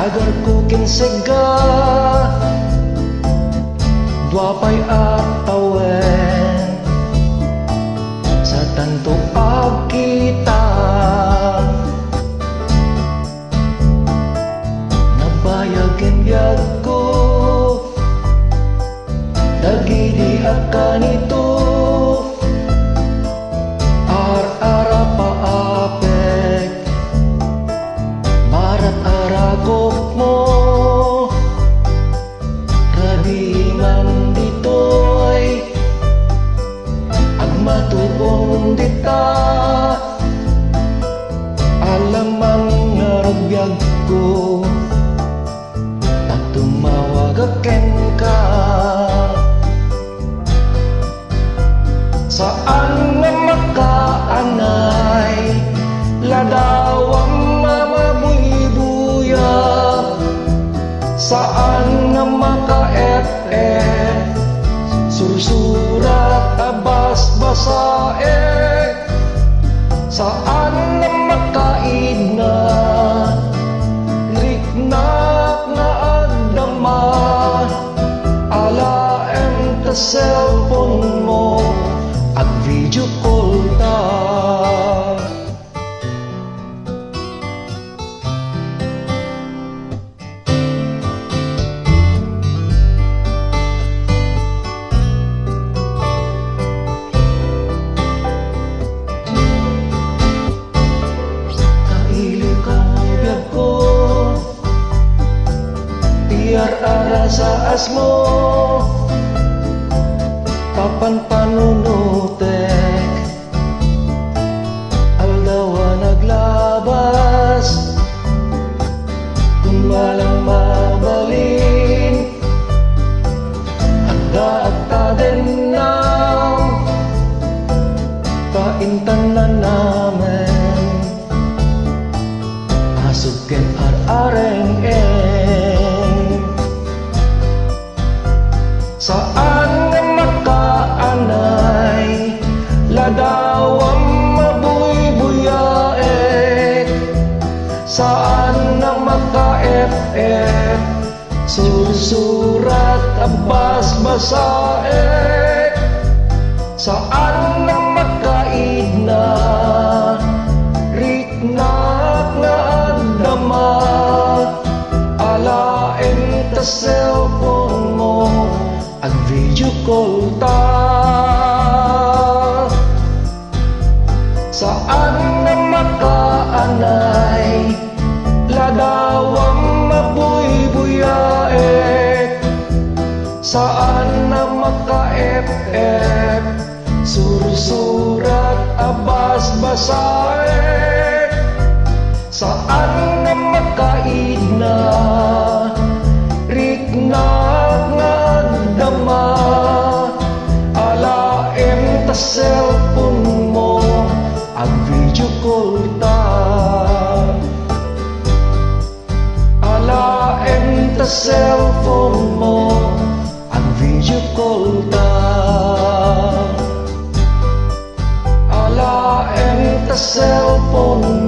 agar ko kinsega duapay at tawen sa tanto ag kita nabayagin biyag ko dagidi at kanito ar-ara paapek marat aragok mo radiman ditoy agmatuon dita alamang naragbyag ko at tumawagaken ka saan nga makaanay ladawang mamabuybuya saan nga maka-et-et sursurat abas basae saan nga makaina riknak na agdama alaem ta cellphone mo at video call ta kaili kang biyag ko tiar ara sa asmo papan panunutek aldawa naglabas kung walang mabalin agda at tadennaw paintan na namin asuken ar-areng-eng saan ladawang mabuybuyae saan na maka-et-et sursurat abas basae saan na makaidna riknak na agdama alaen ta cellphone mo ag video call ta saan na makaanay ladawang mabuybuyae saan na maka-et-et sursurat abas basae saan na makaidna riknak na agdama alaem ta cellphone mo ag video call ta alaem ta cellphone mo ag video call ta alaem ta cellphone